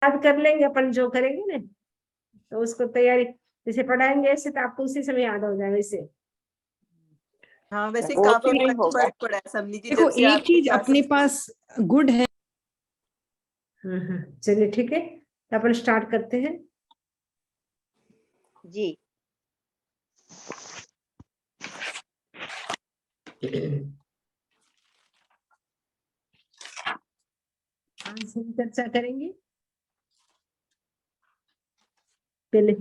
याद कर लेंगे अपन जो करेंगे ना, तो उसको तैयारी जैसे पढ़ाएंगे ऐसे तो आपको उसी समय याद हो जाए वैसे। हाँ, वैसे वो काफी तो नहीं होगा। फर्क पड़ा है सबनी की, देखो जब से एक आपके चीज अपने classes- पास गुड है। चलिए ठीक है, तो अपन स्टार्ट करते हैं। जी। आज हम चर्चा करेंगे पहले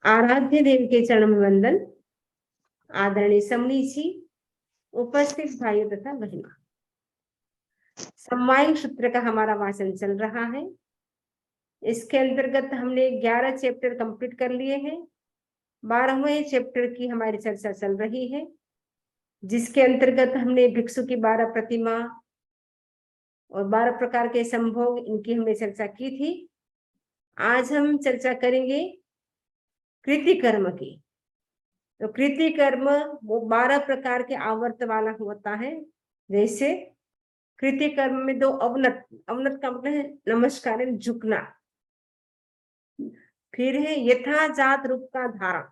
आराध्य देव के चरण में वंदन। आदरणीय समणी जी, उपस्थित भाइयों तथा बहनों, समवायिक सूत्र का हमारा वाचन चल रहा है। इसके अंतर्गत हमने 11 चैप्टर कंप्लीट कर लिए हैं। 12वें चैप्टर की हमारी चर्चा चल रही है, जिसके अंतर्गत हमने भिक्षु की 12 प्रतिमा और 12 प्रकार के संभोग, इनकी हमने चर्चा की थी। आज हम चर्चा करेंगे कृति कर्म की। तो कृति कर्म वो 12 प्रकार के आवर्त वाला होता है। जैसे कृति कर्म में 2 अवनत, अवनत का मतलब है नमस्कार, झुकना। फिर है यथाजात रूप का धारण।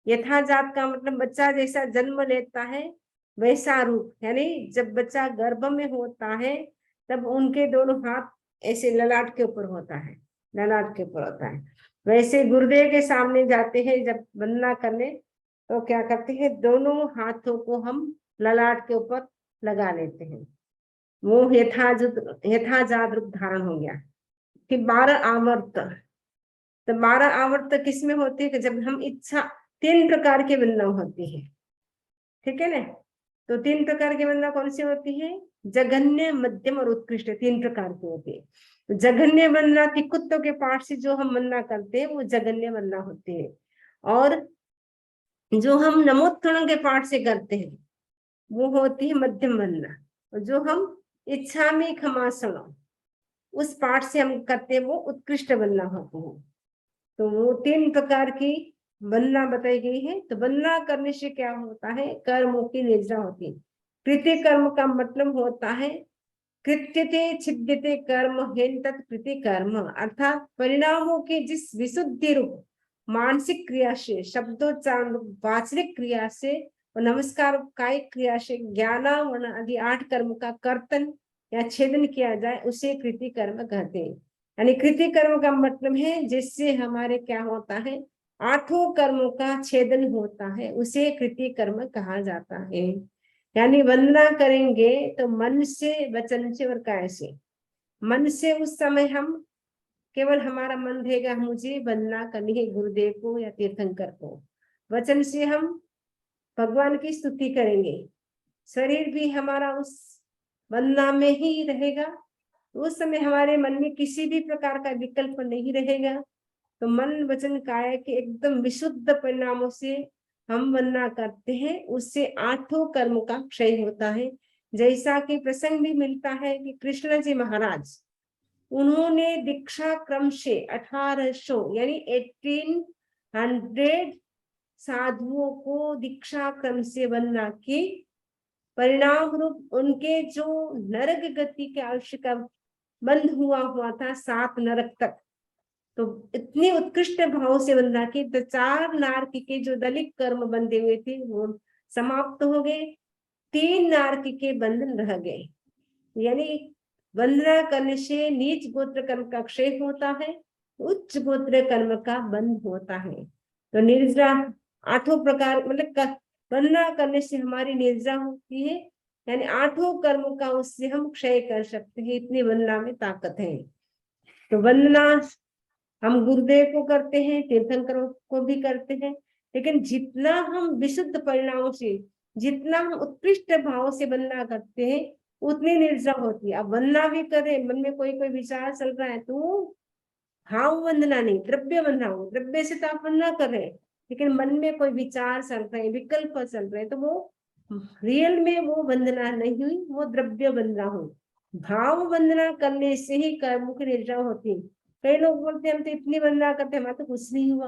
यथाजात का मतलब बच्चा जैसा जन्म लेता है वैसा रूप, यानी जब बच्चा गर्भ में होता है तब उनके दोनों हाथ ऐसे ललाट के ऊपर होता है, ललाट के ऊपर होता है। वैसे गुरुदेव के सामने जाते हैं जब वंदना करने, तो क्या करते हैं, दोनों हाथों को हम ललाट के ऊपर लगा लेते हैं। वो यथाजात रूप धारण हो गया। फिर 12 आवर्त। तो 12 आवर्त किस में होती है कि जब हम इच्छा, 3 प्रकार की वंदना होती है, ठीक है ना। तो 3 प्रकार की वंदना कौन सी होती है, जघन्य, मध्यम और उत्कृष्ट, 3 प्रकार की होती है। तो जघन्य वंदना की कुत्तों के पाठ से जो हम वंदना करते हैं वो जघन्य वंदना होती है, और जो हम नमोत्थान के पाठ से करते हैं वो होती है मध्यम वंदना। और जो हम इच्छा में खमासण उस पाठ से हम करते हैं वो उत्कृष्ट वंदना होती है। तो वो 3 प्रकार की वंदना बताई गई है। तो वंदना करने से क्या होता है, कर्मों की निर्जरा होती है। कृत्य कर्म का मतलब होता है कृत्यते छिद्यते कर्म हेन तत् कृत्य कर्म, अर्थात परिणामों के जिस विशुद्धि रूप मानसिक क्रिया से, शब्दोच्चारण रूप वाचनिक क्रिया से और नमस्कार कायिक क्रिया से ज्ञानावरण आदि 8 कर्म का कर्तन या छेदन किया जाए उसे कृति कर्म कहते हैं। यानी कृति कर्म का मतलब है जिससे हमारे क्या होता है, 8 कर्मों का छेदन होता है, उसे कृति कर्म कहा जाता है। यानी वंदना करेंगे तो मन से, वचन से और काय से। मन से उस समय हम केवल हमारा मन रहेगा मुझे वंदना करनी है गुरुदेव को या तीर्थंकर को। वचन से हम भगवान की स्तुति करेंगे, शरीर भी हमारा उस वंदना में ही रहेगा। उस समय हमारे मन में किसी भी प्रकार का विकल्प नहीं रहेगा। तो मन वचन काया के एकदम विशुद्ध परिणामों से हम वंदना करते हैं, उससे 8 कर्म का क्षय होता है। जैसा कि प्रसंग भी मिलता है कि कृष्ण जी महाराज, उन्होंने दीक्षा क्रम से 1800 यानी 1800 साधुओं को दीक्षा क्रम से वंदना की। परिणाम रूप उनके जो नरक गति के आयुष्य का बंद हुआ था 7 नरक तक, तो इतनी उत्कृष्ट भाव से वंदना की तो 4 नारकी के जो दलित कर्म बंधे हुए थे वो समाप्त हो गए, 3 नारकी के बंधन रह गए। यानी वंदना करने से नीच गोत्र कर्म का क्षय होता है, उच्च गोत्र कर्म का बंध होता है। तो निर्जरा 8 प्रकार, मतलब वंदना करने से हमारी निर्जरा होती है, यानी 8 कर्मों का उससे हम क्षय कर सकते हैं, इतनी वंदना में ताकत है। तो वंदना हम गुरुदेव को करते हैं, तीर्थंकरों को भी करते हैं, लेकिन जितना हम विशुद्ध परिणामों से, जितना हम उत्कृष्ट भाव से वंदना करते हैं उतनी निर्जरा होती है। अब वंदना भी करें, मन में कोई कोई विचार चल रहा है तो भाव वंदना नहीं, द्रव्य वंदना हो। द्रव्य से तो आप वंदना कर रहे हैं, लेकिन मन में कोई विचार चल रहे हैं, विकल्प चल रहे हैं, तो वो रियल में वो वंदना नहीं हुई, वो द्रव्य वंदना हुई। भाव वंदना करने से ही कर्म की निर्जरा होती है। कई लोग बोलते हैं हम तो इतनी वंदना करते हैं, हमारा तो कुछ नहीं हुआ,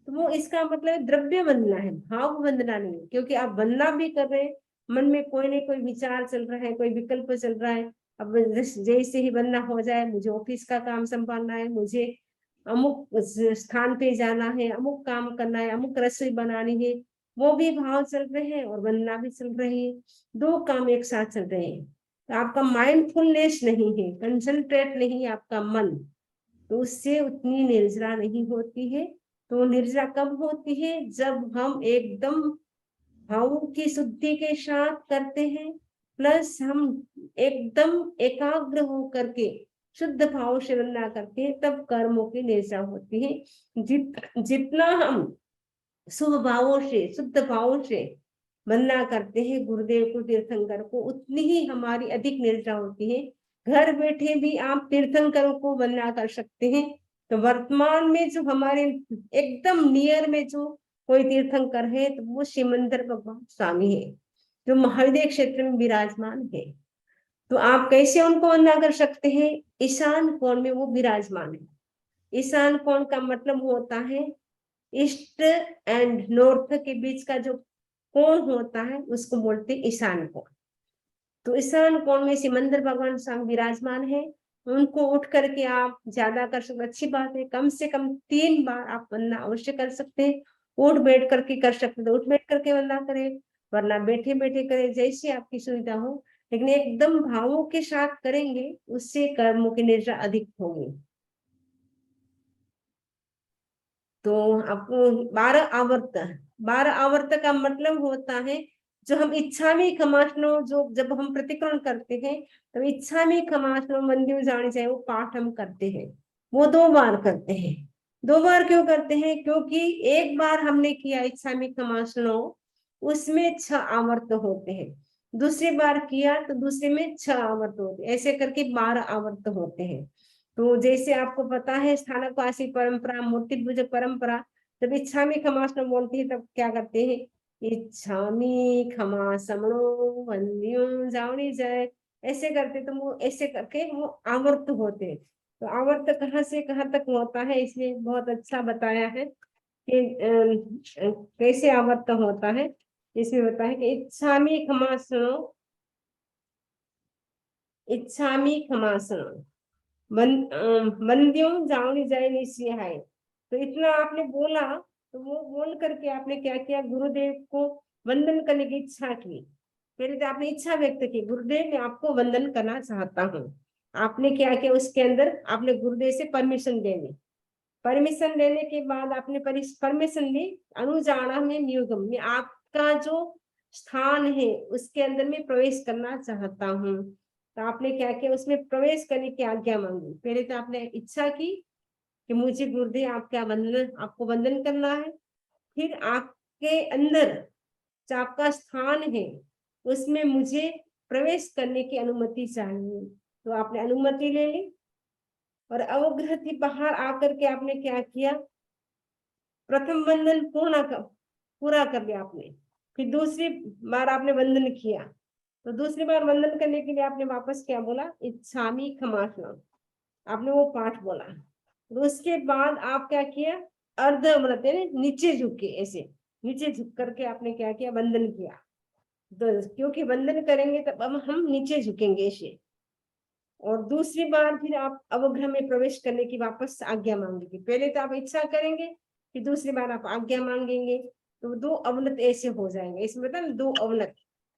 तो वो इसका मतलब द्रव्य वंदना है, भाव वंदना नहीं। क्योंकि आप वंदना भी कर रहे हैं, मन में कोई ना कोई विचार चल रहा है, कोई विकल्प चल रहा है, अब जैसे ही बनना हो जाए, मुझे ऑफिस का काम संभालना है, मुझे अमुक स्थान पे जाना है, अमुक काम करना है, अमुक रसोई बनानी है, वो भी भाव चल रहे हैं और बनना भी चल रहे हैं, दो काम एक साथ चल रहे हैं। तो आपका माइंडफुलनेस नहीं है, कंसंट्रेट नहीं है आपका मन, तो उससे उतनी निर्जरा नहीं होती है। तो निर्जरा कब होती है? जब हम एकदम भावों की शुद्धि के साथ करते हैं, प्लस हम एकदम एकाग्र हो करके शुद्ध भाव से वंदना करते हैं, तब कर्मों की निर्जरा होती है। जितना हम शुभ भावों से, शुद्ध भावों से वंदना करते हैं गुरुदेव को, तीर्थंकर को, उतनी ही हमारी अधिक निर्जरा होती है। घर बैठे भी आप तीर्थंकरों को वंदना कर सकते हैं। तो वर्तमान में जो हमारे एकदम नियर में जो कोई तीर्थंकर है, तो वो सिमंदर भगवान स्वामी है, जो महादेव क्षेत्र में विराजमान है। तो आप कैसे उनको वंदना कर सकते हैं? ईशान कोण में वो विराजमान है। ईशान कोण का मतलब होता है ईस्ट एंड नॉर्थ के बीच का जो कोण होता है, उसको बोलते हैं ईशान कोण। तो ईशान कोण में सिमंदर भगवान स्वामी विराजमान है। उनको उठ करके आप ज्यादा कर सकते, अच्छी बात है, कम से कम 3 बार आप वंदना अवश्य कर सकते हैं। उठ बैठ करके कर सकते तो उठ बैठ करके वंदना करें, वरना बैठे बैठे करें, जैसी आपकी सुविधा हो, लेकिन एकदम भावों के साथ करेंगे, उससे कर्मों की निर्जरा अधिक होगी। तो आपको 12 आवर्त का मतलब होता है, जो हम इच्छा में खमासनो, जो जब हम प्रतिक्रमण करते हैं, तो इच्छा में खमासनो मंदिर जाने चाहिए, वो पाठ हम करते हैं, वो 2 बार करते हैं। 2 बार क्यों करते हैं? क्योंकि एक बार हमने किया इच्छा में खमासनो, उसमें 6 आवर्त होते हैं, दूसरी बार किया तो दूसरे में 6 आवर्त होते हैं, ऐसे करके 12 आवर्त होते हैं। तो जैसे आपको पता है स्थानकवासी परंपरा, मूर्ति पूजक परंपरा, जब इच्छामी खमासनो बोलती है, तब क्या करते हैं? इच्छामी खमासमणो वंद्यो जावनी जय, ऐसे करते, तो वो ऐसे करके वो आवर्त होते हैं। तो आवर्त कहाँ से कहाँ तक होता है, इसलिए बहुत अच्छा बताया है कि कैसे आवर्त होता है। इसमें बताया कि इच्छामी खमासनो, इच्छामी खमासनो मंदियों जावनी जाए निश्चय है। तो इतना आपने बोला, तो वो बोल करके आपने क्या किया? गुरुदेव को वंदन करने की इच्छा की। पहले तो आपने इच्छा व्यक्त की, गुरुदेव मैं आपको वंदन करना चाहता हूँ। आपने क्या किया? उसके अंदर आपने गुरुदेव से परमिशन ले ली। परमिशन लेने के बाद आपने परमिशन ली, अनुजाना में नियुगम में, आपका जो स्थान है उसके अंदर में प्रवेश करना चाहता हूँ। तो आपने क्या किया? उसमें प्रवेश करने की आज्ञा मांगी। पहले तो आपने इच्छा की कि मुझे गुरुदेव आपका वंदन, आपको वंदन करना है। फिर आपके अंदर जो आपका स्थान है, उसमें मुझे प्रवेश करने की अनुमति चाहिए। तो आपने अनुमति ले ली, और अवग्रह थी बाहर आकर के आपने क्या किया? प्रथम वंदन पूरा कर लिया आपने। फिर दूसरी बार आपने वंदन किया, तो दूसरी बार वंदन करने के लिए आपने वापस क्या बोला? इच्छामी खमासना, आपने वो पाठ बोला। तो उसके बाद आप क्या किया? अर्ध अमृत, नीचे झुके, ऐसे नीचे झुक करके आपने क्या किया? वंदन किया। तो क्योंकि वंदन करेंगे तब हम नीचे झुकेंगे ऐसे। और दूसरी बार फिर आप अवग्रह में प्रवेश करने की वापस आज्ञा मांगेंगे। पहले तो आप इच्छा करेंगे, फिर दूसरी बार आप आज्ञा मांगेंगे, तो 2 अवनत ऐसे हो जाएंगे। इसमें मतलब 2 अवनत,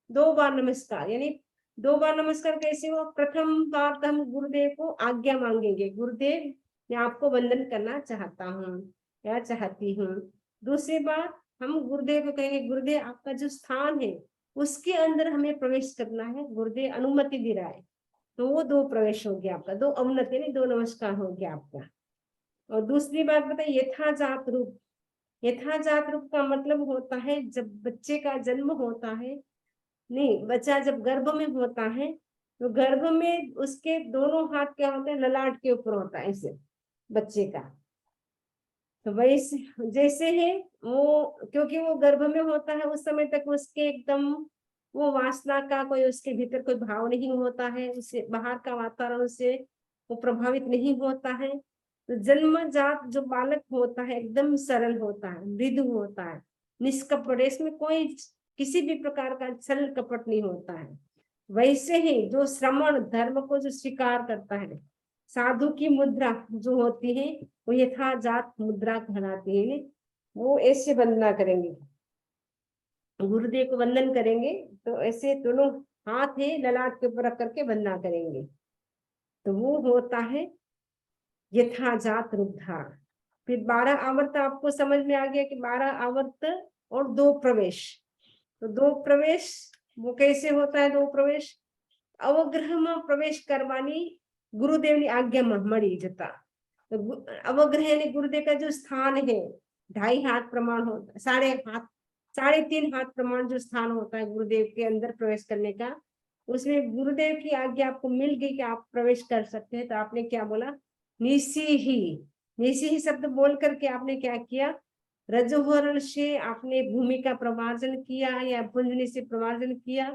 2 बार नमस्कार, यानी 2 बार नमस्कार कैसे हो? प्रथम बार तो हम गुरुदेव को आज्ञा मांगेंगे, गुरुदेव मैं आपको वंदन करना चाहता हूँ या चाहती हूँ। दूसरी बार हम गुरुदेव को कहेंगे, गुरुदेव आपका जो स्थान है उसके अंदर हमें प्रवेश करना है, गुरुदेव अनुमति दे रहा है। तो वो 2 प्रवेश हो गया आपका, 2 अवनत यानी 2 नमस्कार हो गया आपका। और दूसरी बात बताइए, यथाजात रूप। यथाजात रूप का मतलब होता है जब बच्चे का जन्म होता है, नहीं, बच्चा जब गर्भ में होता है, तो गर्भ में उसके दोनों हाथ क्या होते हैं? ललाट के ऊपर होता है ऐसे बच्चे का। तो वैसे जैसे है वो, क्योंकि वो गर्भ में होता है, उस समय तक उसके एकदम वो वासना का कोई उसके भीतर कोई भाव नहीं होता है, उससे बाहर का वातावरण उससे वो प्रभावित नहीं होता है। तो जन्मजात जो बालक होता है एकदम सरल होता है, मृदु होता है, निष्कपट, इसमें कोई किसी भी प्रकार का छल कपट नहीं होता है। वैसे ही जो श्रमण धर्म को जो स्वीकार करता है, साधु की मुद्रा जो होती है वो यथाजात मुद्रा कहलाती है। वो ऐसे वंदना करेंगे, गुरुदेव को वंदन करेंगे तो ऐसे दोनों हाथ है ललाट के ऊपर रख करके वंदना करेंगे, तो वो होता है यथाजात रूप धारण। फिर 12 आवर्त आपको समझ में आ गया कि 12 आवर्त और 2 प्रवेश। तो 2 प्रवेश वो कैसे होता है? 2 प्रवेश अवग्रह प्रवेश करवानी गुरुदेव ની આજ્ઞામાં મળી જતા। तो अवग्रह यानी गुरुदेव का जो स्थान है 2.5 हाथ प्रमाण होता, 3.5 हाथ प्रमाण जो स्थान होता है गुरुदेव के अंदर प्रवेश करने का, उसमें गुरुदेव की आज्ञा आपको मिल गई कि आप प्रवेश कर सकते हैं। तो आपने क्या बोला? निसी ही शब्द बोल करके आपने क्या किया? रजोहरण से आपने भूमि का प्रमार्जन किया या पुंजनी से प्रमार्जन किया।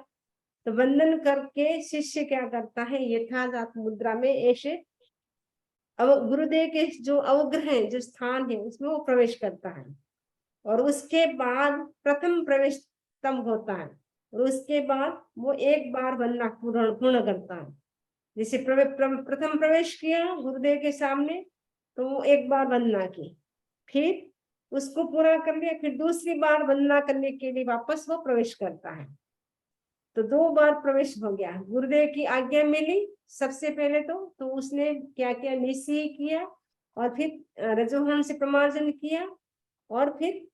तो वंदन करके शिष्य क्या करता है? यथाजात मुद्रा में ऐसे गुरुदेव के जो अवग्रह है, जो स्थान है, उसमें वो प्रवेश करता है। और उसके बाद प्रथम प्रवेश तम होता है, और उसके बाद वो एक बार वंदना पूर्ण करता है। जैसे प्रथम प्रवेश किया गुरुदेव के सामने, तो वो एक बार वंदना की, फिर उसको पूरा कर लिया, फिर दूसरी बार वंदना करने के लिए वापस वो प्रवेश करता है। तो 2 बार प्रवेश हो गया। गुरुदेव की आज्ञा मिली सबसे पहले तो उसने क्या किया? निश्चय किया, और फिर रजोहरण से प्रमार्जन किया, और फिर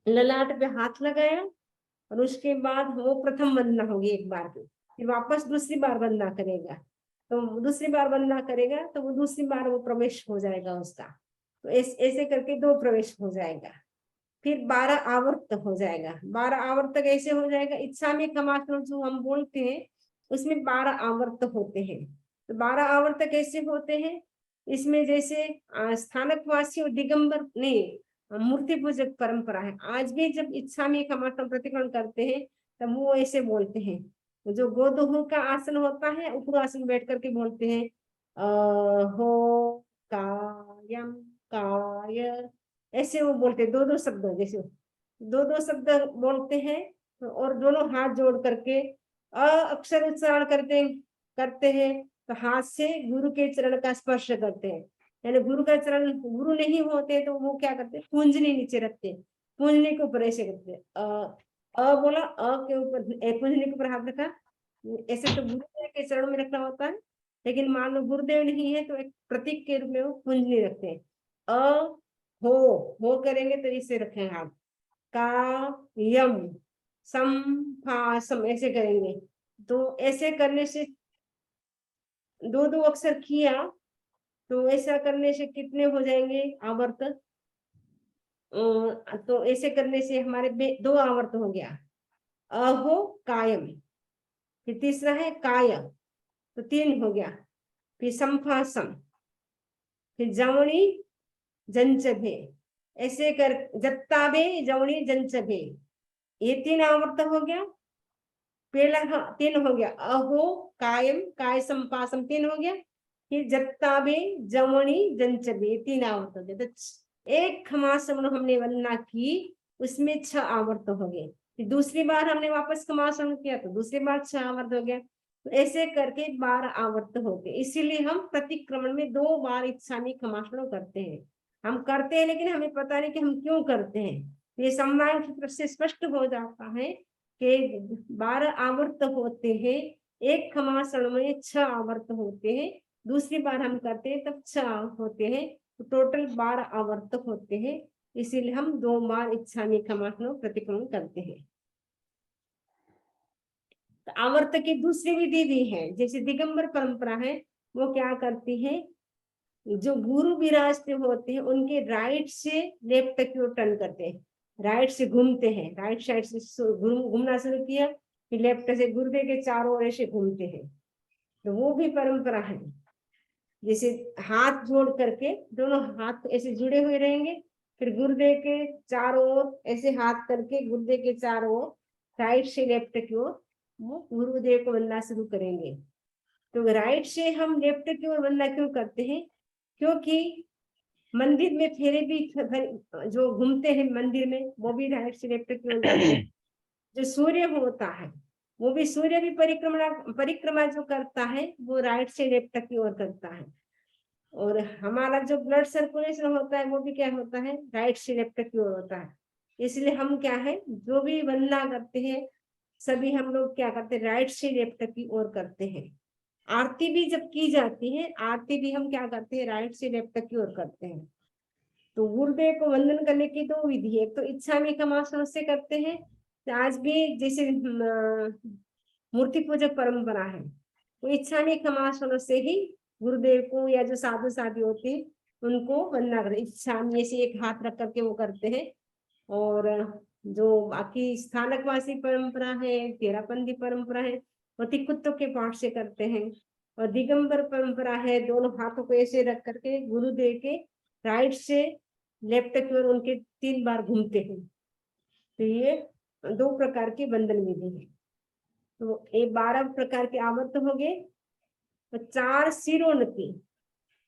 ललाट पे हाथ लगाया, और उसके बाद वो प्रथम वंदना होगी एक बार की, फिर वापस दूसरी बार वंदना करेगा। तो दूसरी बार वंदना करेगा तो वो दूसरी बार वो प्रवेश हो जाएगा उसका। तो ऐसे करके 2 प्रवेश हो जाएगा। फिर 12 आवर्त हो जाएगा। 12 आवर्त कैसे हो जाएगा? इच्छा में कमासन जो हम बोलते हैं उसमें 12 आवर्त होते हैं। तो 12 आवर्त कैसे होते हैं? इसमें जैसे स्थानकवासी और दिगंबर नहीं, मूर्ति पूजक परंपरा है। आज भी जब इच्छा में कमासन प्रतिक्रमण करते हैं तब वो ऐसे बोलते हैं। जो गोदोह का आसन होता है, उपरासन बैठ करके बोलते हैं हो कायम काय, ऐसे वो बोलते 2-2 शब्द, जैसे 2-2 शब्द बोलते हैं। और दोनों हाथ जोड़ करके अक्षर उच्चारण करते हैं। तो हाथ से गुरु के चरण का स्पर्श करते हैं। यानी गुरु का चरण, गुरु नहीं होते तो वो क्या करते हैं? पूंजनी नीचे रखते हैं, पूंजनी के ऊपर ऐसे करते हैं। बोला, अ के ऊपर पूंजनी के ऊपर हाथ रखा। ऐसे तो गुरुदेव के चरण में रखना होता है, लेकिन मान लो गुरुदेव नहीं है तो एक प्रतीक के रूप में वो पूंजनी रखते हैं। हो करेंगे तो इसे रखें हाथ। का यम सम फा सम ऐसे करेंगे। तो ऐसे करने से 2-2 अक्षर किया, तो ऐसा करने से कितने हो जाएंगे आवर्त? तो ऐसे करने से हमारे 2 आवर्त हो गया। अहो कायम, फिर तीसरा है काय, तो 3 हो गया। फिर संफासम, फिर जवनी जंचभे, ऐसे कर जत्ताबे जवनी जंचभे, ये 3 आवर्त हो गया। पहला 3 हो गया। अहो कायम काय संपासम 3 हो गया। फिर जत्ताबे जवनी जंचबे 3 आवर्त हो गया। तो एक खमासम हमने वंदना की, उसमें 6 आवर्त हो गए। फिर दूसरी बार हमने वापस खमासम किया तो दूसरी बार 6 आवर्त हो गया। तो ऐसे करके 12 आवर्त हो गए। इसीलिए हम प्रतिक्रमण में 2 बार इच्छामी खमासम करते हैं। हम करते हैं लेकिन हमें पता नहीं कि हम क्यों करते हैं। ये सम्मान सूत्र से स्पष्ट हो जाता है के 12 आवर्त होते हैं। एक खमासन में 6 आवर्त होते हैं। दूसरी बार हम करते हैं तब 6 होते हैं। तो टोटल 12 आवर्त होते हैं। इसीलिए हम 2 बार इच्छामी खमासन प्रतिक्रमण करते हैं। तो आवर्त की दूसरी विधि भी है। जैसे दिगंबर परंपरा है, वो क्या करती है? जो गुरु विराजते होते हैं उनके राइट से लेफ्ट की ओर टर्न करते हैं, राइट से घूमते हैं, राइट साइड से घूमना शुरू किया, फिर लेफ्ट से गुरुदेव के चारों ओर ऐसे घूमते हैं। तो वो भी परंपरा है। जैसे हाथ जोड़ करके दोनों हाथ ऐसे जुड़े हुए रहेंगे, फिर गुरुदेव के चारों ओर ऐसे हाथ करके गुरुदेव के चारों ओर राइट से लेफ्ट की ओर वो गुरुदेव को वंदना शुरू करेंगे। तो राइट से हम लेफ्ट की ओर वंदना क्यों करते हैं? क्योंकि मंदिर में फेरे भी जो घूमते हैं मंदिर में, वो भी राइट से लेफ्ट की ओर जाते हैं। जो सूर्य होता है वो भी सूर्य भी परिक्रमा परिक्रमा जो करता है वो राइट से लेफ्ट की ओर करता है, और हमारा जो ब्लड सर्कुलेशन होता है वो भी क्या होता है, राइट से लेफ्ट की ओर होता है। इसलिए हम क्या है, जो भी वंदना करते हैं सभी हम लोग क्या करते हैं, राइट से लेफ्ट की ओर करते हैं। आरती भी जब की जाती है, आरती भी हम क्या करते हैं, राइट से लेफ्ट की ओर करते हैं। तो गुरुदेव को वंदन करने की दो विधि है, एक तो इच्छा में कमासन से करते हैं, तो आज भी जैसे मूर्ति पूजक परंपरा है, तो इच्छा में कमासन से ही गुरुदेव को या जो साधु साधु होते हैं उनको वंदना करते, इच्छा में से एक हाथ रख करके वो करते हैं। और जो बाकी स्थानकवासी परंपरा है, तेरापंथी परंपरा है, वो तिकुत्तों के पाठ से करते हैं। और दिगंबर परंपरा है, दोनों हाथों को ऐसे रख करके गुरुदेव के राइट से लेफ्ट की ओर उनके 3 बार घूमते हैं। तो ये 2 प्रकार की बंधन विधि है। तो ये 12 प्रकार के आवर्त हो गए। तो 4 शिरोन्नति,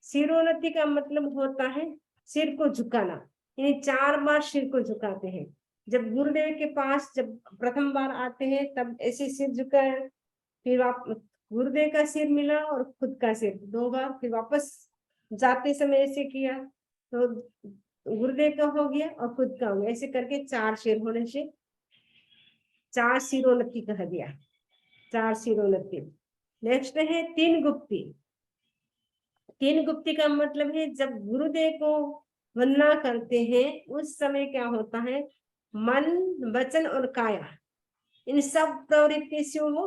शिरोन्नति का मतलब होता है सिर को झुकाना, यानी 4 बार सिर को झुकाते हैं। जब गुरुदेव के पास जब प्रथम बार आते हैं तब ऐसे सिर झुकाए, फिर आप गुरुदेव का सिर मिला और खुद का सिर 2 बार, फिर वापस जाते समय ऐसे किया तो गुरुदेव का हो गया और खुद का हो गया, ऐसे करके 4 सिर होने से 4 शिरोन्नति कह दिया, 4 शिरोन्नति। नेक्स्ट है 3 गुप्ती। 3 गुप्ती का मतलब है जब गुरुदेव को वंदना करते हैं उस समय क्या होता है, मन वचन और काया इन सब प्रवृत्ति से वो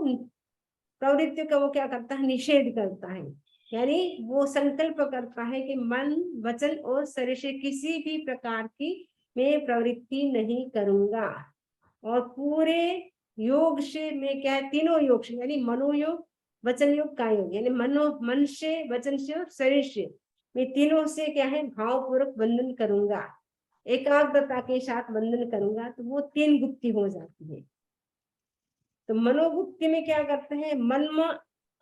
प्रवृत्ति का वो क्या करता है, निषेध करता है। यानी वो संकल्प करता है कि मन वचन और शरीर से किसी भी प्रकार की मैं प्रवृत्ति नहीं करूंगा, और पूरे योग से मैं क्या है, तीनों योग से यानी मनोयोग वचन योग काय योग, यानी मन से वचन से और शरीर से मैं तीनों से क्या है भावपूर्वक बंधन करूंगा, एकाग्रता के साथ बंधन करूंगा, तो वो 3 गुप्ती हो जाती है। तो मनोगुप्ति में क्या करते हैं,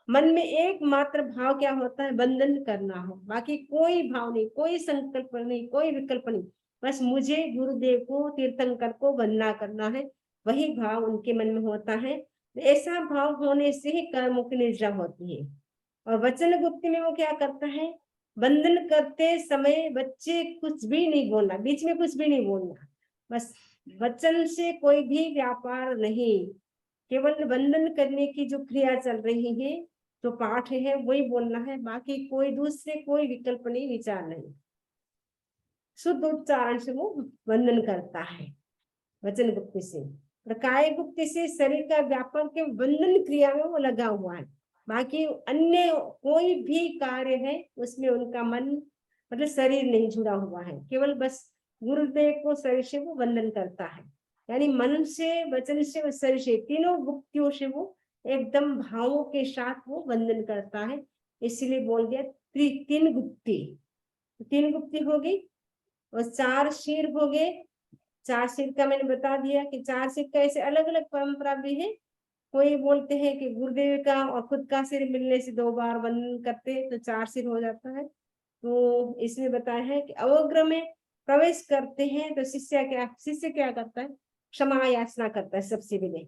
मन में एकमात्र भाव क्या होता है, बंधन करना हो, बाकी कोई भाव नहीं, कोई संकल्प नहीं, कोई विकल्प नहीं, बस मुझे गुरुदेव को तीर्थंकर को वंदना करना है, वही भाव उनके मन में होता है। ऐसा भाव होने से ही कर्मों की निद्रा होती है। और वचन गुप्ति में वो क्या करता है, बंधन करते समय बच्चे कुछ भी नहीं बोलना, बीच में कुछ भी नहीं बोलना, बस वचन से कोई भी व्यापार नहीं, केवल बंधन करने की जो क्रिया चल रही है, जो पाठ है वही बोलना है, बाकी कोई दूसरे कोई विकल्प नहीं, विचार नहीं, शुद्ध उच्चारण से वो बंधन करता है वचन गुप्ति से। काय गुप्ति से शरीर का व्यापक के बंधन क्रिया में वो लगा हुआ है, बाकी अन्य कोई भी कार्य है उसमें उनका मन मतलब शरीर नहीं जुड़ा हुआ है, केवल बस गुरुदेव को शरीर से वो बंधन करता है, यानी मन से वचन से और शरीर से तीनों गुप्तियों से वो एकदम भावों के साथ वो बंधन करता है। इसलिए बोल दिया 3 गुप्ती। 3 गुप्ती होगी और 4 शीर हो गए। 4 शीर का मैंने बता दिया कि 4 शीर का ऐसे अलग अलग परंपरा भी है, कोई बोलते हैं कि गुरुदेव का और खुद का सिर मिलने से 2 बार बंधन करते तो 4 सिर हो जाता है। तो इसमें बताया है कि अवग्रह में प्रवेश करते हैं तो शिष्य क्या करता है, क्षमा याचना करता है सबसे पहले,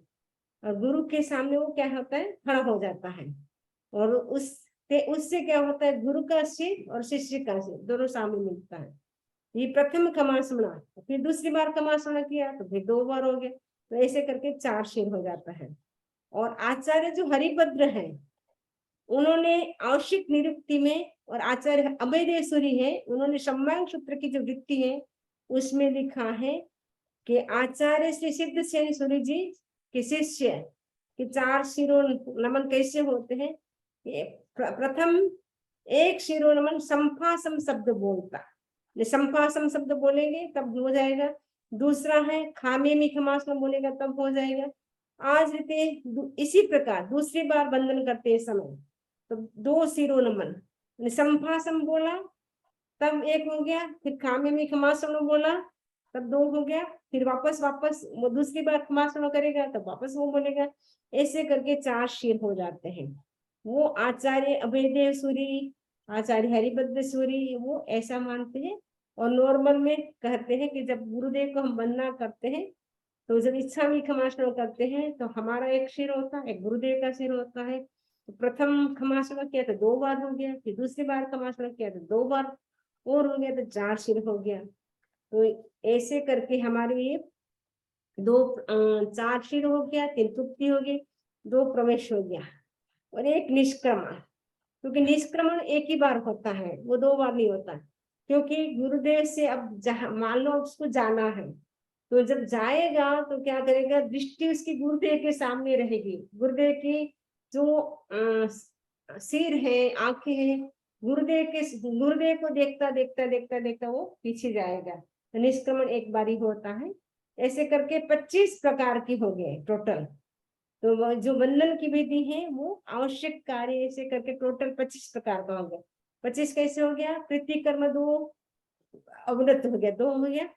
और गुरु के सामने वो क्या होता है, खड़ा हो जाता है, और उससे क्या होता है, गुरु का सिर और शिष्य का सिर दोनों सामने मिलता है। ये प्रथम कमासना, फिर दूसरी बार कमासना किया तो फिर 2 बार हो गया, तो ऐसे करके 4 सिर हो जाता है। और आचार्य जो हरिभद्र है उन्होंने आवश्यक निरुक्ति में, और आचार्य अभयदेवसूरी है उन्होंने सम्मान सूत्र की जो वृत्ति है उसमें लिखा है कि आचार्य श्री सिद्ध सेन सूरी जी के शिष्य के 4 शिरोनमन कैसे होते हैं। प्रथम एक शिरोनमन संफासम शब्द बोलता, संफासम शब्द बोलेंगे तब हो जाएगा। दूसरा है खामे में खमासम बोलेगा तब हो जाएगा। आज रीते इसी प्रकार दूसरी बार बंधन करते समय तो 2 शिरोनमन, संफासम बोला तब 1 हो गया, फिर खामे में खमासम बोला तब 2 हो गया, फिर वापस वो दूसरी बार खमासम करेगा तब वापस वो बोलेगा, ऐसे करके 4 शीर हो जाते हैं। वो आचार्य अभयदेव सूरी, आचार्य हरिभद्र सूरी वो ऐसा मानते हैं। और नॉर्मल में कहते हैं कि जब गुरुदेव को हम वंदना करते हैं तो जब इच्छा में खमासना करते हैं तो हमारा एक सिर होता है, एक गुरुदेव का सिर होता है। तो प्रथम खमासना किया तो 2 बार हो गया, फिर दूसरी बार खमासना किया तो 2 बार और हो गया, तो 4 सिर हो गया। तो ऐसे करके हमारे ये 4 सिर हो गया, 3 तृप्ति हो गई, 2 प्रवेश हो गया और 1 निष्क्रमण। क्योंकि निष्क्रमण एक ही बार होता है, वो 2 बार नहीं होता, क्योंकि गुरुदेव से अब मान लो उसको जाना है, तो जब जाएगा तो क्या करेगा, दृष्टि उसकी गुरुदेव के सामने रहेगी। गुरुदेव की जो सिर है, आंखें हैं, गुरुदेव को देखता देखता देखता देखता वो पीछे जाएगा। तो निष्क्रमण एक बार ही होता है। ऐसे करके 25 प्रकार की हो गए टोटल। तो जो वंदन की विधि है वो आवश्यक कार्य ऐसे करके टोटल 25 प्रकार का हो गया। 25 कैसे हो गया, कृतिकर्म 2, अवनत हो गया 2 हो गया,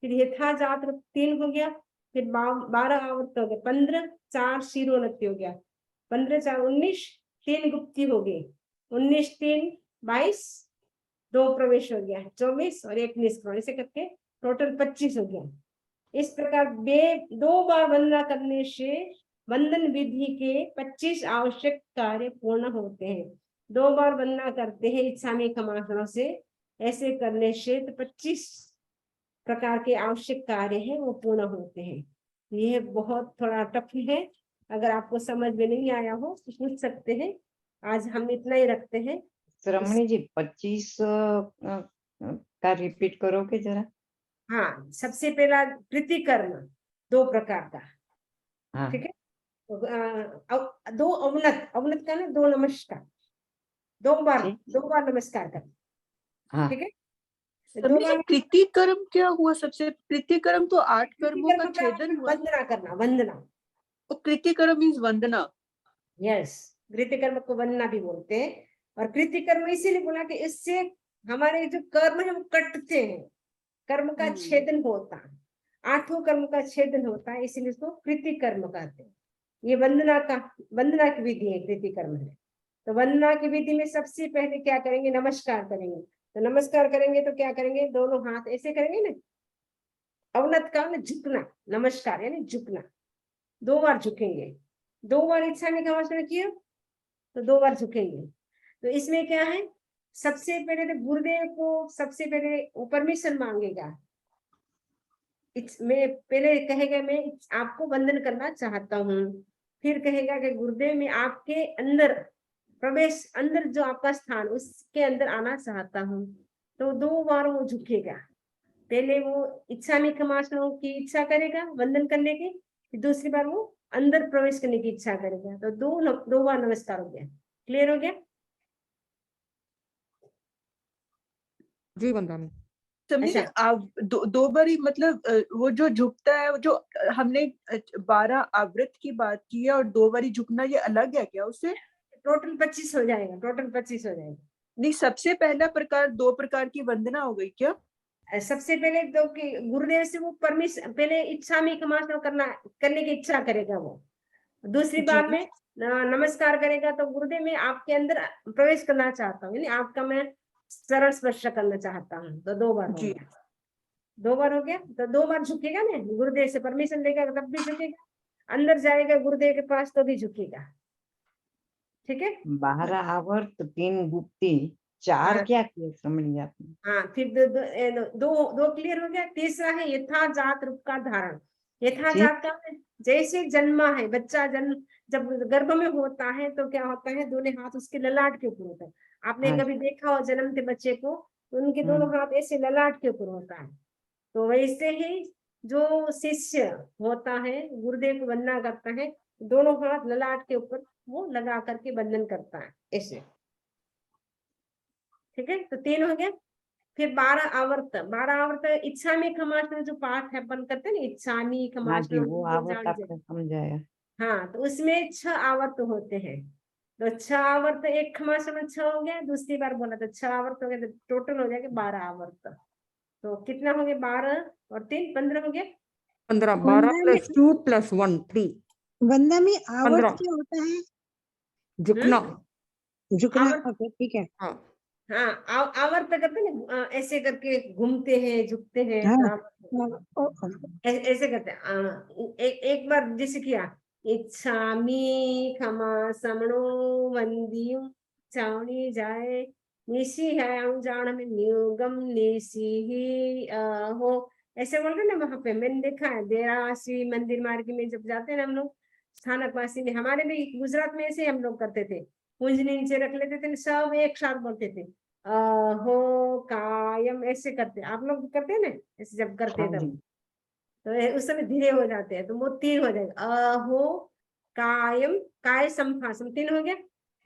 फिर यथाजात 3 हो गया, फिर 12 आवर्त हो गया 15, 4 शिरोन्नति हो गया 15 4 19, 3 गुप्ती हो गई 19 3 22, 2 प्रवेश हो गया 24 और 1 निष्क्रमण, ऐसे करके टोटल 25 हो गया। इस प्रकार 2 बार वंदना करने से वंदन विधि के 25 आवश्यक कार्य पूर्ण होते हैं। 2 बार वंदना करते हैं इच्छा में खमासनों से, ऐसे करने से तो 25 प्रकार के आवश्यक कार्य हैं वो पूर्ण होते हैं। यह बहुत थोड़ा टफ है, अगर आपको समझ में नहीं आया हो तो पूछ सकते हैं। आज हम इतना ही रखते हैं। रमणी जी 25 का रिपीट करोगे जरा? हाँ, सबसे पहला कृतिकर्म 2 प्रकार का, हाँ ठीक है। 2 अवनत, अवनत का ना 2 नमस्कार, 2 बार नमस्कार कर, हाँ ठीक है। रमणी जी कृतिकर्म क्या हुआ? सबसे कृतिकर्म तो 8 कर्मों का कृतिकर्म छेदन हुआ। वंदना करना, वंदना। और कृतिकर्म मीन्स वंदना। यस, कृतिकर्म को वंदना भी बोलते हैं। और कृतिकर्म इसीलिए बोला कि इससे हमारे जो कर्म है वो कटते हैं, कर्म का छेदन होता है, 8 कर्म का छेदन होता है, इसीलिए इसको कृतिकर्म कहते हैं। ये वंदना की विधि है, कृतिकर्म है। तो वंदना की विधि में सबसे पहले क्या करेंगे, नमस्कार करेंगे। तो नमस्कार करेंगे तो क्या करेंगे, दोनों हाथ ऐसे करेंगे ना, अवनत का ना झुकना, नमस्कार यानी झुकना, 2 बार झुकेंगे। 2 बार इच्छा में खमासना किया तो 2 बार झुकेंगे। तो इसमें क्या है, सबसे पहले तो गुरुदेव को सबसे पहले परमिशन मांगेगा। मैं पहले कहेगा मैं आपको वंदन करना चाहता हूँ, फिर कहेगा कि गुरुदेव मैं आपके अंदर प्रवेश, अंदर जो आपका स्थान उसके अंदर आना चाहता हूँ। तो 2 बार वो झुकेगा। पहले वो इच्छा में खमासनों की इच्छा करेगा वंदन करने की, फिर दूसरी बार वो अंदर प्रवेश करने की इच्छा करेगा। तो 2 बार नमस्कार हो गया। क्लियर हो गया जी वंदना? समझे? अच्छा। आप 2 बार ही मतलब वो जो झुकता है, जो हमने 12 आवृत की बात की है और 2 बार ही झुकना, ये अलग है क्या उससे? टोटल 25 हो जाएगा, टोटल 25 हो जाएगा। नहीं, सबसे पहला प्रकार 2 प्रकार की वंदना हो गई क्या? सबसे पहले तो कि गुरुदेव से वो परमिशन, पहले इच्छा में खमासना करने की इच्छा करेगा वो। दूसरी बार में नमस्कार करेगा तो गुरुदेव मैं आपके अंदर प्रवेश करना चाहता हूँ, यानी आपका मैं चरण स्पर्श करना चाहता हूँ। तो 2 बार हो जी। गया, 2 बार हो गया। तो 2 बार झुकेगा ना, गुरुदेव से परमिशन लेगा तब भी झुकेगा, अंदर जाएगा गुरुदेव के पास तो भी झुकेगा, ठीक है। 12 आवर्त 3 गुप्ती 4 हाँ क्या किए रमणी आपने? हाँ, फिर दो क्लियर हो गया। तीसरा है यथाजात रूप का धारण। यथाजात का जैसे जन्मा है बच्चा, जन्म जब गर्भ में होता है तो क्या होता है, दोनों हाथ उसके ललाट के ऊपर होता है। आपने हाँ। कभी देखा हो जन्मते बच्चे को, तो उनके दोनों हाथ ऐसे ललाट के ऊपर होता है। तो वैसे ही जो शिष्य होता है गुरुदेव को वंदना करता है, दोनों हाथ ललाट के ऊपर वो लगा करके वंदन करता है ऐसे, ठीक है। तो 3 हो गया। फिर 12 आवर्त, 12 आवर्त इच्छा में खमासना जो पाठ है अपन करते हैं ना, इच्छा में हाँ जी, खमासना, वो आवर्त आपने समझाया। हाँ, तो उसमें 6 आवर्त होते हैं। तो 6 आवर्त, एक खमासना 6 हो गया, दूसरी बार बोला तो 6 आवर्त हो गया, तो टोटल हो जाएगा 12 आवर्त। तो कितना हो गया, 12 और 3 15 हो गया। 15, 12 + 2 + 1 3। वंदना में आवर्त 15 क्या होता है? झुकना। झुकना। आवर्त ओके, ठीक है। हाँ हाँ आवर्त करते हैं ना, ऐसे करके घूमते हैं झुकते हैं, हाँ, तो आवर्त ऐसे करते हैं। एक बार जैसे किया, इच्छामि खमा समणो वंदियु चावनी जाए निशी है जान में न्यूगम निशी ही हो, ऐसे बोलते हैं ना। वहां पे मैंने देखा है, देरासी मंदिर मार्ग में जब जाते हैं ना हम लोग, स्थानक वासी में, हमारे भी गुजरात में ऐसे हम लोग करते थे, कुंजनी नीचे रख लेते थे, सब एक साथ बोलते थे हो कायम, ऐसे करते। आप लोग करते हैं ना ऐसे, जब करते हैं हाँ जी। तब, तो उस समय धीरे हो जाते हैं, तो वो 3 हो जाएगा। अहो कायम, काय संभाषम 3 हो गया,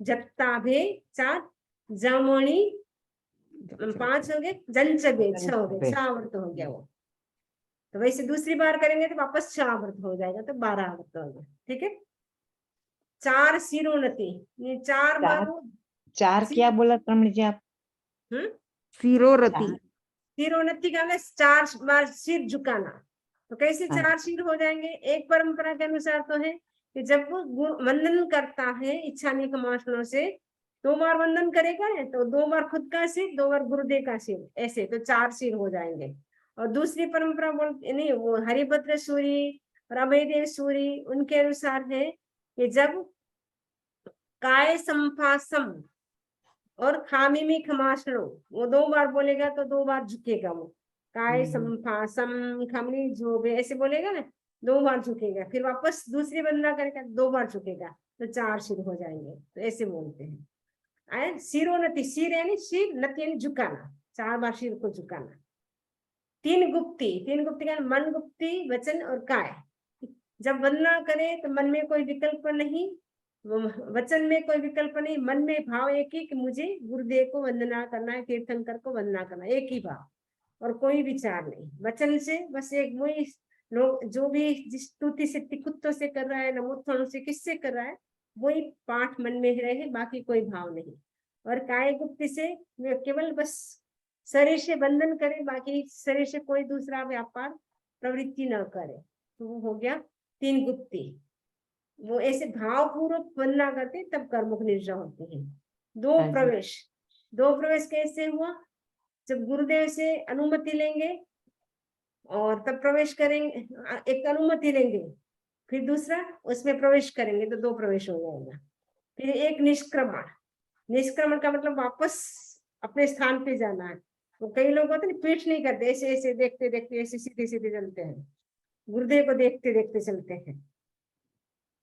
जत्ताभे 4, जमणी 5 हो गए, जंचबे 6 हो गए, 6 आवर्त हो गया वो। तो वैसे दूसरी बार करेंगे तो वापस 6 आवर्त हो जाएगा, तो 12 आवर्त हो गया। ठीक है। 4 सिरोन्नति, ये 4 बार चार चार क्या बोला रमणी जी आप? सिरोरति, चार। सिरोन्नति का मतलब 4 बार सिर झुकाना। तो कैसे हाँ। 4 सिर हो जाएंगे? एक परंपरा के अनुसार तो है कि जब वो वंदन करता है इच्छानी कमासनों से, 2 बार वंदन करेगा ना, तो 2 बार खुद का सिर, 2 बार गुरुदेव का सिर, ऐसे तो 4 सिर हो जाएंगे। और दूसरी परंपरा नहीं, वो हरिभद्र सूरी और अभयदेव सूरी, उनके अनुसार है कि जब काय संपासम और खामी में खमासनो, वो 2 बार बोलेगा तो 2 बार झुकेगा वो। काय संपासम खमनी जो भी ऐसे बोलेगा ना, 2 बार झुकेगा, फिर वापस दूसरी वंदना करेगा, 2 बार झुकेगा, तो 4 सिर हो जाएंगे, तो ऐसे बोलते हैं। सिरोन्नति, सिर यानी सिर, नति यानी झुकाना, 4 बार सिर को झुकाना। 3 गुप्ति का मन गुप्ति, वचन और काय। जब वंदना करे तो मन में कोई विकल्प नहीं, वचन में कोई विकल्प नहीं, मन में भाव एक ही कि मुझे गुरुदेव को वंदना करना है, तीर्थंकर को वंदना करना है, एक ही भाव, और कोई विचार नहीं। वचन से बस एक वही लोग जो भी जिस स्तुति से, तिकुत्तों से कर रहा है, नमोत्थनों से, किससे कर रहा है, वही पाठ मन में रहे, बाकी कोई भाव नहीं। और काय गुप्ति से केवल बस शरीर से बंधन करे, बाकी शरीर से कोई दूसरा व्यापार प्रवृत्ति न करे, तो वो हो गया 3 गुप्ति। वो ऐसे भावपूर्वक वंदना करते तब कर्मुख निद्रा होती है। 2 प्रवेश कैसे हुआ? जब गुरुदेव से अनुमति लेंगे और तब प्रवेश करेंगे, एक अनुमति लेंगे, फिर दूसरा उसमें प्रवेश करेंगे, तो 2 प्रवेश हो जाएगा। फिर एक निष्क्रमण का मतलब वापस अपने स्थान पे जाना है। तो कई लोग होते हैं पीठ नहीं करते, ऐसे ऐसे देखते देखते ऐसे सीधे सीधे चलते हैं, गुरुदेव को देखते देखते चलते हैं,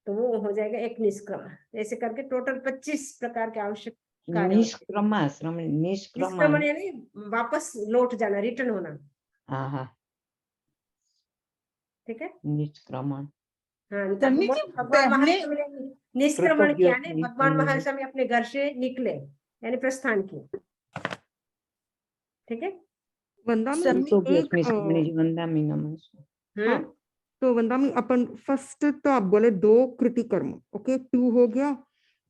तो वो हो जाएगा एक निष्क्रमण। ऐसे करके टोटल 25 प्रकार के आवश्यक कार्य। निष्क्रमण यानी वापस लौट जाना, रिटर्न होना। हाँ, ठीक है। निष्क्रमण। हाँ, तन्वी जी, भगवान पहले महावीर ने निष्क्रमण किया ने, भगवान महावीर स्वामी अपने घर से निकले, यानी प्रस्थान किया। ठीक है। वंदामी हाँ, तो वंदामी अपन फर्स्ट तो आप बोले 2 कृति कर्म, ओके, 2 हो गया।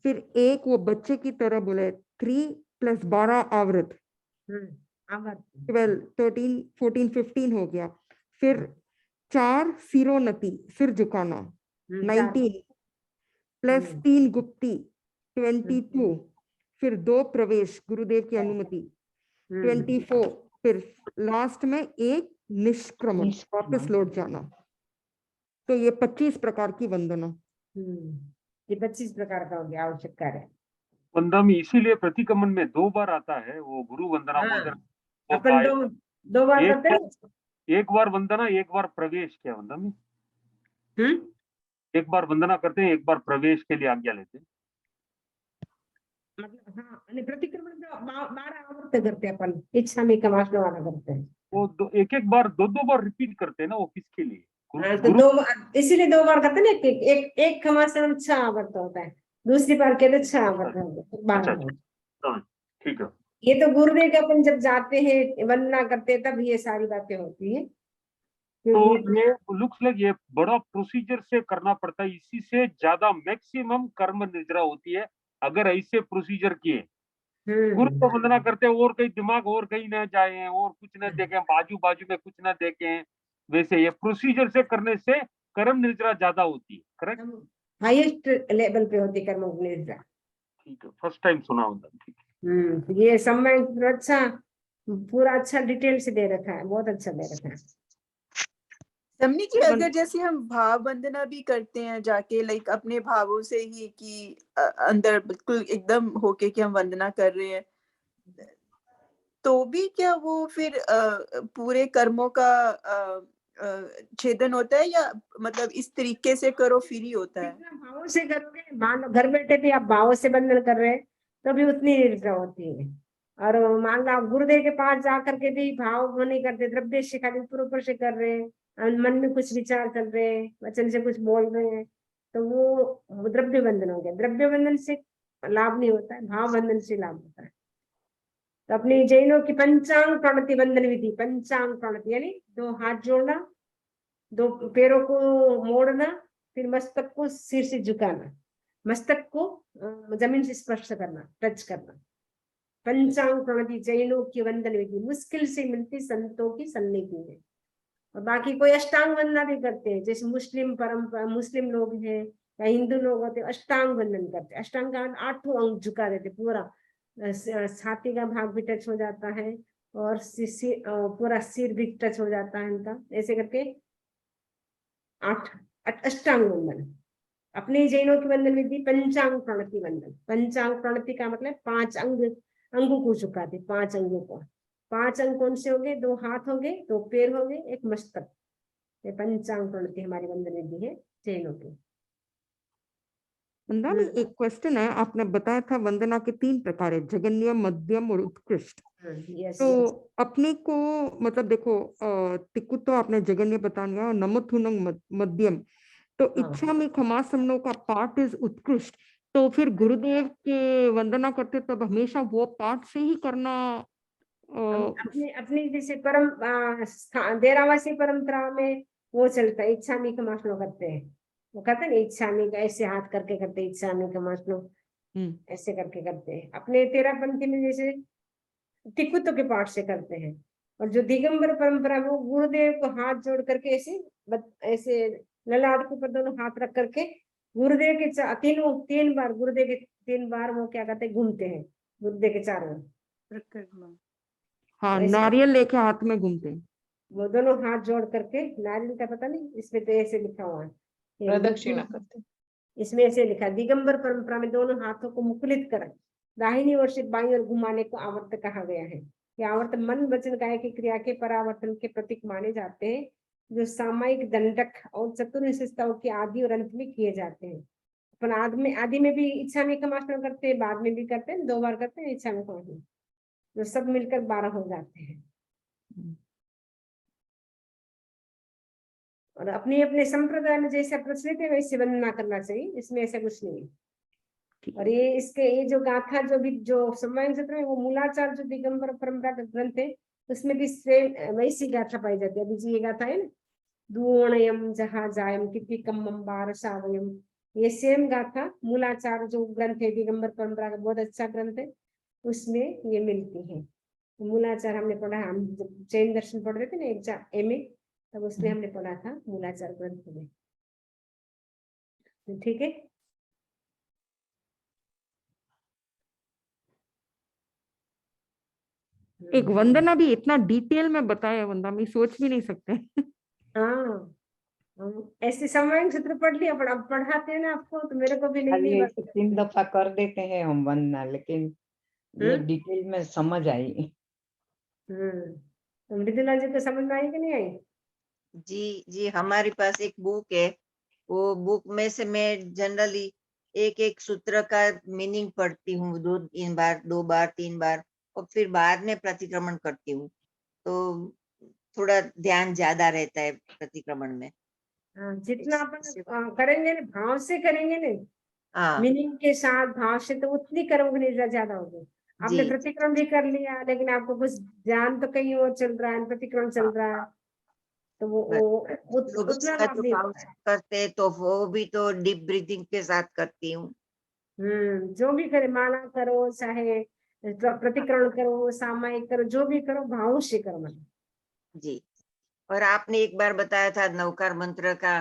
फिर एक वो बच्चे की तरह बोले 3 + 12 आवृत, 12, 13, 14, 15 हो गया। फिर 4 सिरोन्नति, सिर झुकाना, 19 + 3 गुप्ति, 22। फिर 2 प्रवेश, गुरुदेव की अनुमति, 24। फिर लास्ट में एक निष्क्रमण, वापस लौट जाना। तो ये 25 प्रकार की वंदना। ये 25 प्रकार का हो गया आवश्यक कार्य। वंदना इसीलिए प्रतिक्रमण में 2 बार आता है, वो गुरु वंदना बोलते हैं। अपन 2 बार करते हैं। एक बार वंदना, एक बार प्रवेश, क्या वंदना? एक बार वंदना करते हैं, एक बार प्रवेश के लिए आज्ञा लेते हैं। मतलब हाँ, प्रतिक्रमण 12 आवर्त करते हैं अपन, इच्छा में कमासना वाला करते हैं। वो एक बार 2 बार रिपीट करते हैं ना, वो किसके लिए? तो 2 बार, इसीलिए 2 बार करते हैं ना। एक खमासन 6 आवर्त होता है, दूसरी बार के 6 आवर्त होता है। ठीक है। ये तो गुरुदेव के अपन जब जाते हैं वंदना करते हैं तब ये सारी बातें होती है। तो ये लुक्स लाइक ये बड़ा प्रोसीजर से करना पड़ता है, इसी से ज्यादा मैक्सिमम कर्म निद्रा होती है अगर ऐसे प्रोसीजर किए। गुरु को वंदना करते हैं और कहीं दिमाग और कहीं न जाए और कुछ न देखें, बाजू में कुछ न देखें, वैसे ये प्रोसीजर से करने से कर्म निद्रा ज्यादा होती है। करेक्ट, हाईएस्ट लेवल पे होती कर्म निद्रा। ठीक है, फर्स्ट टाइम सुना होता। ठीक है। तो ये समय अच्छा पूरा अच्छा डिटेल से दे रखा है, बहुत अच्छा दे रखा है। समझी जी, वन- अगर जैसे हम भाव वंदना भी करते हैं जाके लाइक अपने भावों से ही कि अंदर बिल्कुल एकदम होके कि हम वंदना कर रहे हैं, तो भी क्या वो फिर पूरे कर्मों का छेदन होता है, या मतलब इस तरीके से करो फिर ही होता है? जितना भावों से करोगे, मान लो घर बैठे भी आप भावों से बंधन कर रहे हैं तो भी उतनी निद्रा होती है। और मान लो आप गुरुदेव के पास जा करके भी भाव वो नहीं करते, द्रव्य से खाली ऊपर से कर रहे हैं, और मन में कुछ विचार चल रहे हैं, वचन से कुछ बोल रहे हैं, तो वो द्रव्य बंधन हो गया। द्रव्य बंधन से लाभ नहीं होता है, भाव बंधन से लाभ होता है। तो अपनी जैनों की पंचांग प्रणति बंधन विधि, पंचांग प्रणति यानी 2 हाथ जोड़ना, 2 पैरों को मोड़ना, फिर मस्तक को सिर से झुकाना, मस्तक को जमीन से स्पर्श करना, टच करना। पंचांग प्रणति जैनों की वंदन विधि मुश्किल से मिलती संतों की सन्निधि में। और बाकी कोई अष्टांग वंदना भी करते हैं, जैसे मुस्लिम परंपरा, मुस्लिम लोग हैं या हिंदू लोग होते हैं, अष्टांग वंदन करते हैं। अष्टांग का 8 अंग झुका देते, पूरा छाती का भाग भी टच हो जाता है और पूरा सिर भी टच हो जाता है इनका, ऐसे करके 8 अष्टांग वंदन। अपने जैनों की वंदन विधि पंचांग प्रणति वंदन। पंचांग प्रणति का मतलब 5 अंगों को झुकाते, 5 अंगों को। 5 अंग कौन से होंगे? 2 हाथ होंगे, 2 पैर होंगे, 1 मस्तक। ये पंचांग प्रणति हमारी वंदन विधि है जैनों की। वंदना में एक क्वेश्चन है, आपने बताया था वंदना के 3 प्रकार है, जघन्य, मध्यम और उत्कृष्ट। यस तो अपने को मतलब देखो टिक्कु तो आपने जघन्य बता दिया, नमथुनंग मध्यम, तो हाँ। इच्छा में खमासमनों का पाठ इज उत्कृष्ट। तो फिर गुरुदेव के वंदना करते तब हमेशा वो पाठ से ही करना अपनी अपनी जैसे देरावासी परंपरा में वो चलता है, इच्छा में खमासनो करते हैं। वो कहते हैं ना, इच्छा में ऐसे हाथ करके करते, इच्छा में खमासनो ऐसे करके करते हैं। अपने तेरापंथी में जैसे टिकुत्तो के पाठ से करते हैं। और जो दिगंबर परंपरा में वो गुरुदेव को हाथ जोड़ करके ऐसे ऐसे ललाट के ऊपर दोनों हाथ रख करके गुरुदेव के 3 बार गुरुदेव के 3 बार वो क्या कहते हैं, घूमते हैं गुरुदेव के चारों ओर। परिक्रमा। हाँ, ऐसे नारियल लेके हाथ में घूमते हैं। वो दोनों हाथ जोड़ करके, नारियल का पता नहीं, इसमें तो ऐसे लिखा हुआ है, प्रदक्षिणा करते। इसमें ऐसे लिखा, दिगंबर परंपरा में दोनों हाथों को मुकुलित कर दाहिनी ओर से बाईं ओर घुमाने को आवर्त कहा गया है। ये आवर्त मन वचन काया की क्रिया के परावर्तन के प्रतीक माने जाते हैं, जो सामायिक दंडक और चतुर्विशिष्टाओं के आदि और अंत में किए जाते हैं। अपन आदि में भी इच्छा में खमासना करते हैं, बाद में भी करते हैं, 2 बार करते हैं इच्छा में खमासना, जो सब मिलकर 12 हो जाते हैं। और अपने अपने संप्रदाय में जैसे प्रचलित है वैसे वंदना करना चाहिए, इसमें ऐसा कुछ नहीं है। और ये जो गाथा जो सम्मान क्षेत्र में वो मूलाचार जो दिगंबर परंपरा का ग्रंथ है, उसमें भी सेम वैसी गाथा पाई जाती है। अभी जी ये गाथा है ना, दूणयम जहा जायम किति कम्मम बारसावयम, ये सेम गाथा मूलाचार जो ग्रंथ है दिगंबर परंपरा का बहुत अच्छा ग्रंथ है, उसमें ये मिलती है। मूलाचार हमने पढ़ा, हम जब जैन दर्शन पढ़ रहे थे ना एग्जाम एमए, तब उसमें हमने पढ़ा था मूलाचार ग्रंथ में। ठीक है। एक वंदना भी इतना डिटेल में बताया, वंदना में सोच भी नहीं सकते। हाँ, ऐसे समय सूत्र पढ़ लिया, पढ़ाते हैं ना आपको, तो मेरे को भी नहीं ऐसे 3 दफा कर देते हैं हम वंदना, लेकिन ये डिटेल में समझ आई। तो मृदुला जी को समझ में आई कि नहीं आई? जी, हमारे पास एक बुक है, वो बुक में से मैं जनरली एक सूत्र का मीनिंग पढ़ती हूँ 2 बार 3 बार, और फिर बाद में प्रतिक्रमण करती हूँ, तो थोड़ा ध्यान ज्यादा रहता है प्रतिक्रमण में। जितना अपन करेंगे ना, भाव से करेंगे ना, मीनिंग के साथ भाव से, तो उतनी कर्म निद्रा ज्यादा होगी। आपने प्रतिक्रमण भी कर लिया, लेकिन आपको कुछ ध्यान तो कहीं और चल रहा है, प्रतिक्रमण चल रहा है, तो वो उतना लाभ नहीं होता है। करते हैं तो वो भी तो डीप ब्रीथिंग के साथ करती हूँ। जो भी करे, माला करो चाहे प्रतिक्रमण करो, सामायिक करो, जो भी करो भाव से करो। जी, और आपने एक बार बताया था नवकार मंत्र का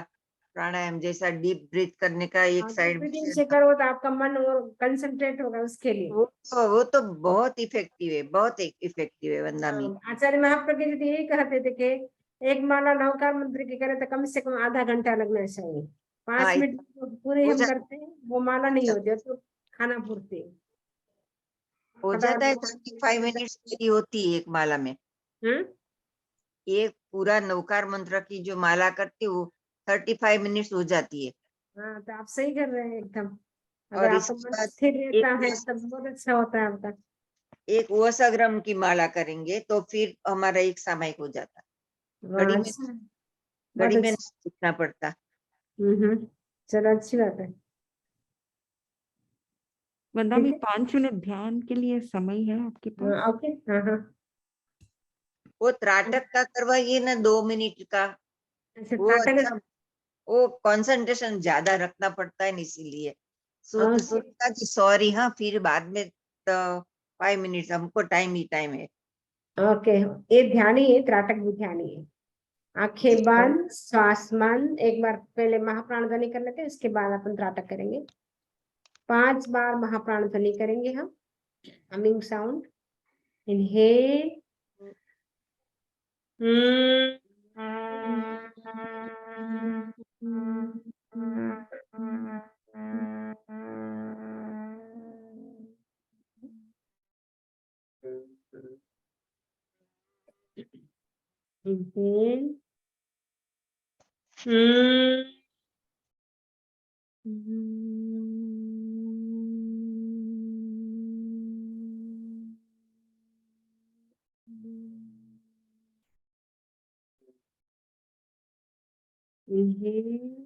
प्राणायाम जैसा डीप ब्रीथ करने का एक साइड ब्रीथिंग से करो तो आपका मन और कंसंट्रेट होगा उसके लिए। वो तो बहुत इफेक्टिव है, बहुत इफेक्टिव है वंदना मी। आचार्य महाप्रज्ञ जी यही कहते थे कि एक माला नवकार मंत्र की करे तो कम से कम आधा घंटा लगना चाहिए। 5 हाँ, मिनट पूरे हो हम जा- करते हैं, वो माला नहीं होती है, तो खाना पूर्ति हो जाता है। 35 मिनट्स की होती है एक माला में। हम्म एक पूरा नवकार मंत्र की जो माला करती हूँ 35 मिनट्स हो जाती है। हाँ, तो आप सही कर रहे हैं एकदम। अगर और आपका इसके मन बाद स्थिर रहता है एक तब बहुत अच्छा होता है आपका। एक वसग्रम की माला करेंगे तो फिर हमारा एक सामयिक हो जाता। घड़ी में अच्छा, घड़ी बहुत में अच्छा। लिखना पड़ता। चलो अच्छी बात है। वंदना ठीक में है। 5 मिनट ध्यान के लिए समय है आपके पास? ओके। हाँ हाँ। वो त्राटक का करवाइए ना 2 मिनट का, अच्छा, वो त्राटक। अच्छा। वो कंसंट्रेशन ज्यादा रखना पड़ता है ना, इसीलिए सोचता कि सॉरी, हाँ फिर बाद में तो 5 मिनट हमको टाइम ही टाइम है। ओके, ये ध्यान ही है, त्राटक भी ध्यान ही है। आंखें बंद, श्वास बंद। एक बार पहले महाप्राण ध्वनि कर लेते हैं, उसके बाद अपन त्राटक करेंगे। 5 बार महाप्राण ध्वनि करेंगे हम, humming sound. Inhale, inhale, inhale,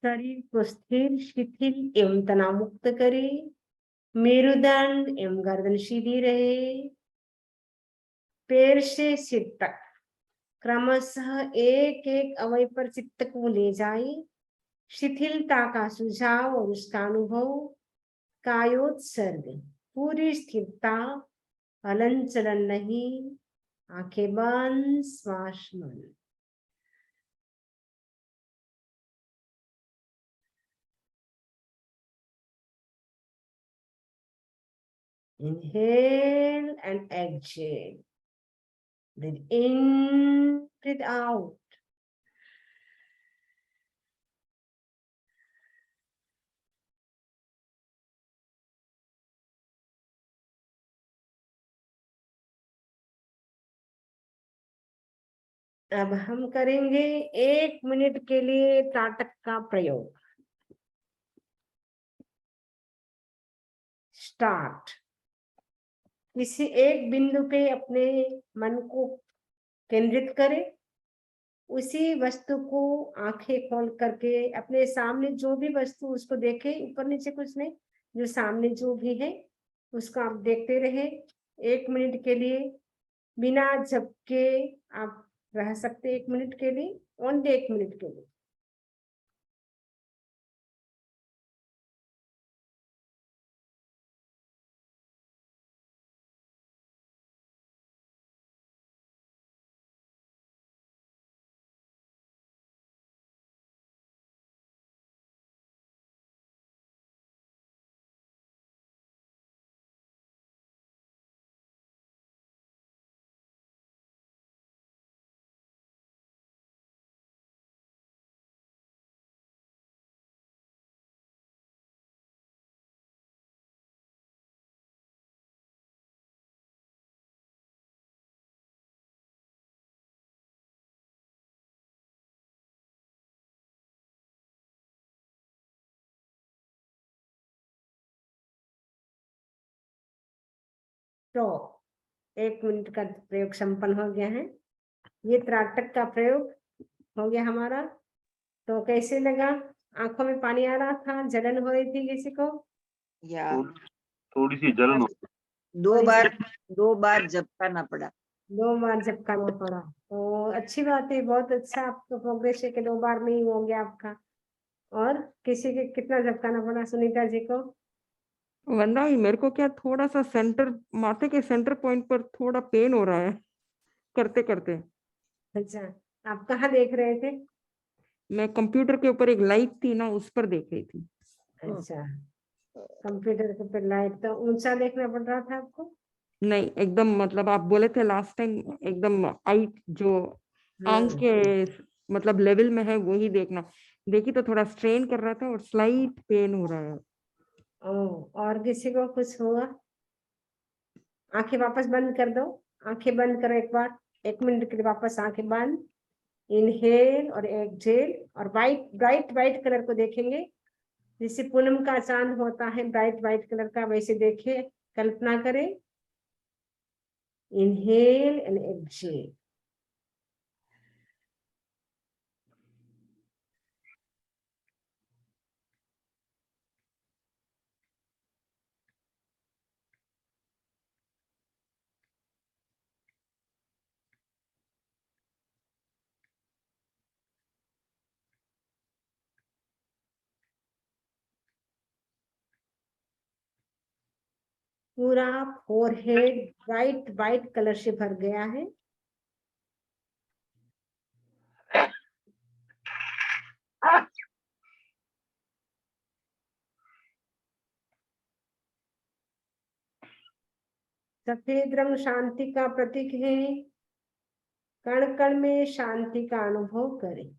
शरीर को स्थिर, शिथिल एवं तनाव मुक्त करें। मेरुदंड एवं गर्दन सीधी रहे। पैर से सिर तक क्रमशः एक एक अवयव पर चित्त को ले जाए। शिथिलता का सुझाव और उसका अनुभव। कायोत्सर्ग, पूरी स्थिरता, हलन चलन नहीं। आंखें बंद, श्वास बंद। Inhale and exhale. Breathe in, breathe out. अब हम करेंगे 1 मिनट के लिए त्राटक का प्रयोग। स्टार्ट। किसी एक बिंदु पे अपने मन को केंद्रित करें। उसी वस्तु को आंखें खोल करके अपने सामने जो भी वस्तु उसको देखें, ऊपर नीचे कुछ नहीं, जो सामने जो भी है उसको आप देखते रहे 1 मिनट के लिए। बिना झपके आप रह सकते 1 मिनट के लिए, ओनली 1 मिनट के लिए। तो 1 मिनट का प्रयोग संपन्न हो गया है। ये त्राटक का प्रयोग हो गया हमारा। तो कैसे लगा? आंखों में पानी आ रहा था, जलन हो रही थी किसी को? या थोड़ी सी जलन हो दो बार झपकाना पड़ा। 2 बार झपकाना पड़ा। तो अच्छी बात है, बहुत अच्छा आपका प्रोग्रेस है कि 2 बार नहीं हो गया आपका। और किसी के कितना झपकाना पड़ा सुनीता जी को? वंदा जी, मेरे को क्या थोड़ा सा सेंटर, माथे के सेंटर पॉइंट पर थोड़ा पेन हो रहा है करते करते। अच्छा, आप कहाँ देख रहे थे? मैं कंप्यूटर के ऊपर एक लाइट थी ना, उस पर देख रही थी। अच्छा, कंप्यूटर के ऊपर लाइट, तो ऊंचा देखना पड़ रहा था आपको? नहीं, एकदम मतलब आप बोले थे लास्ट टाइम, एकदम आई जो आंख के मतलब लेवल में है वही देखना। देखी तो थोड़ा स्ट्रेन कर रहा था और स्लाइट पेन हो रहा है। और किसी को कुछ हुआ? आंखें वापस बंद कर दो, आंखें बंद करो एक बार, 1 मिनट के लिए वापस आंखें बंद। इनहेल और एक्सहेल, और ब्राइट वाइट कलर को देखेंगे, जैसे पूनम का चांद होता है ब्राइट वाइट कलर का, वैसे देखिए, कल्पना करें। Inhale and exhale. पूरा फोरहेड ब्राइट वाइट कलर से भर गया है। सफेद रंग शांति का प्रतीक है। कण कण में शांति का अनुभव करें।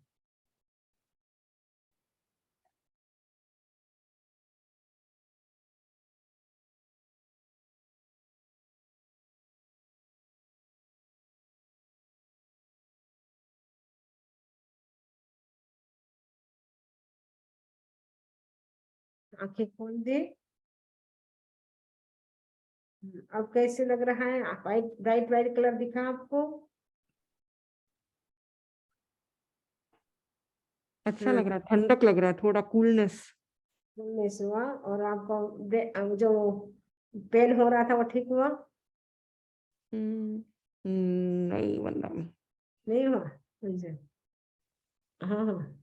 आंखें खोल दे। अब कैसे लग रहा है? वाइट ब्राइट वाइट कलर दिखा आपको? अच्छा लग रहा है, ठंडक लग रहा है, थोड़ा कूलनेस। हुआ। और आपको जो पेन हो रहा था वो ठीक हुआ? नहीं वंदा, नहीं हुआ? अच्छा, हाँ हाँ।